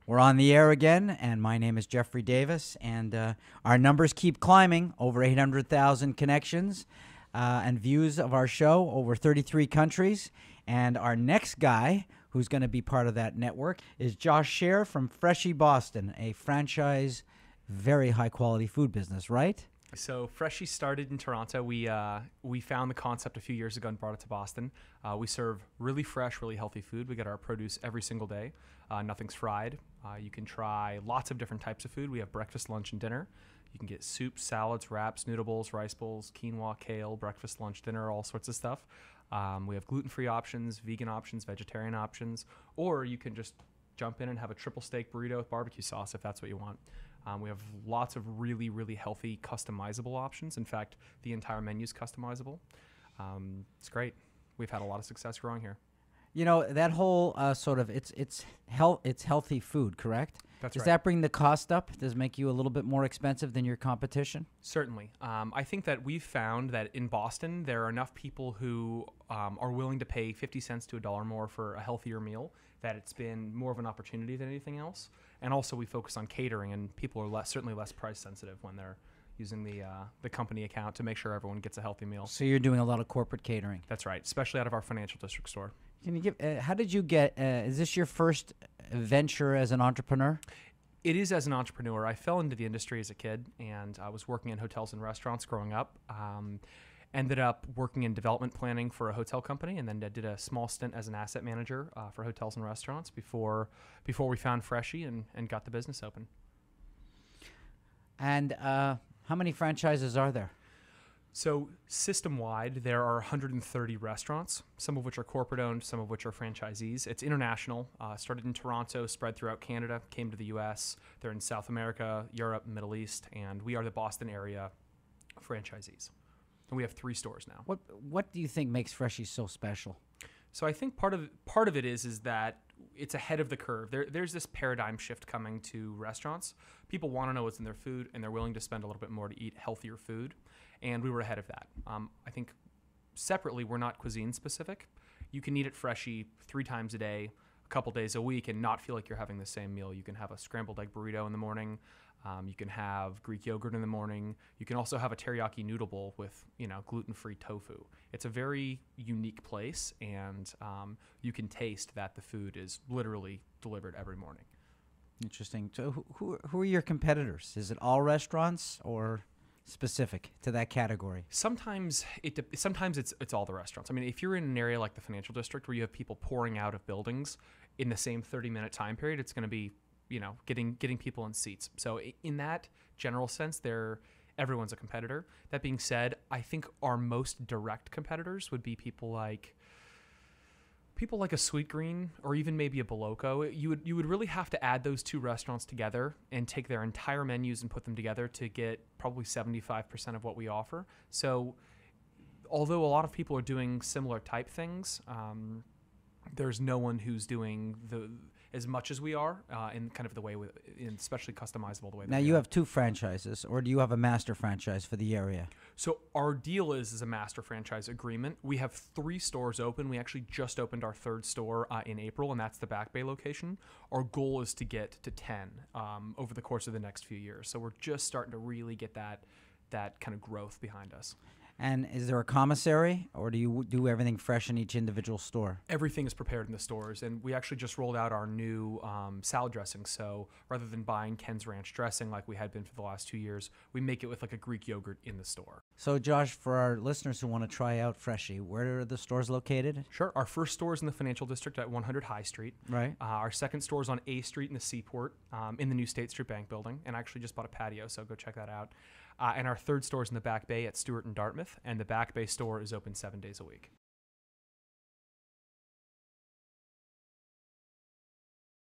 We're on the air again, and my name is Jeffrey Davis, and our numbers keep climbing, over 800,000 connections and views of our show, over 33 countries. And our next guy, who's going to be part of that network, is Josh Schaer from Freshii Boston, a franchise, very high-quality food business, right? So Freshii started in Toronto. We found the concept a few years ago and brought it to Boston. We serve really fresh, really healthy food. We get our produce every single day. Nothing's fried. You can try lots of different types of food. We have breakfast, lunch, and dinner. You can get soups, salads, wraps, noodle bowls, rice bowls, quinoa, kale, breakfast, lunch, dinner, all sorts of stuff. We have gluten-free options, vegan options, vegetarian options, or you can just jump in and have a triple steak burrito with barbecue sauce if that's what you want. We have lots of really, really healthy, customizable options. In fact, the entire menu is customizable. It's great. We've had a lot of success growing here. You know, that whole it's healthy food, correct? That's Does right. that bring the cost up? Does it make you a little bit more expensive than your competition? Certainly. I think that we've found that in Boston, there are enough people who are willing to pay 50 cents to $1 more for a healthier meal, that it's been more of an opportunity than anything else. And also we focus on catering, and people are certainly less price sensitive when they're using the company account to make sure everyone gets a healthy meal. So you're doing a lot of corporate catering. That's right, especially out of our financial district store. Can you give? How did you get? Is this your first venture as an entrepreneur? It is as an entrepreneur. I fell into the industry as a kid, and I was working in hotels and restaurants growing up. Ended up working in development planning for a hotel company, and then I did a small stint as an asset manager for hotels and restaurants before we found Freshii and got the business open. And how many franchises are there? So system-wide, there are 130 restaurants, some of which are corporate-owned, some of which are franchisees. It's international. Started in Toronto, spread throughout Canada, came to the U.S. They're in South America, Europe, Middle East, and we are the Boston area franchisees. And we have 3 stores now. What do you think makes Freshii so special? So I think part of it is that it's ahead of the curve. There's this paradigm shift coming to restaurants. People want to know what's in their food, and they're willing to spend a little bit more to eat healthier food. And we were ahead of that. I think separately, we're not cuisine specific. You can eat at Freshii 3 times a day, a couple days a week, and not feel like you're having the same meal. You can have a scrambled egg burrito in the morning. You can have Greek yogurt in the morning. You can also have a teriyaki noodle bowl with, gluten-free tofu. It's a very unique place, and you can taste that the food is literally delivered every morning. Interesting. So who are your competitors? Is it all restaurants or specific to that category? Sometimes it's all the restaurants. I mean, if you're in an area like the financial district where you have people pouring out of buildings in the same 30-minute time period, it's going to be getting people in seats. So in that general sense, everyone's a competitor. That being said, I think our most direct competitors would be people like a Sweet Green or even maybe a Boloco. You would really have to add those 2 restaurants together and take their entire menus and put them together to get probably 75% of what we offer. So although a lot of people are doing similar type things, there's no one who's doing as much as we are in kind of the way, especially customizable the way. Now you have 2 franchises, or do you have a master franchise for the area? So our deal is a master franchise agreement. We have 3 stores open. We actually just opened our 3rd store in April, and that's the Back Bay location. Our goal is to get to 10 over the course of the next few years. So we're just starting to really get that kind of growth behind us. And is there a commissary, or do you do everything fresh in each individual store? Everything is prepared in the stores, and we actually just rolled out our new salad dressing. So rather than buying Ken's Ranch dressing like we had been for the last 2 years, we make it with like a Greek yogurt in the store. So Josh, for our listeners who want to try out Freshii, where are the stores located? Sure. Our first store is in the financial district at 100 High Street. Right. Our second store is on A Street in the Seaport in the new State Street Bank building, and I actually just bought a patio, so go check that out. And our 3rd store is in the Back Bay at Stewart and Dartmouth, and the Back Bay store is open 7 days a week.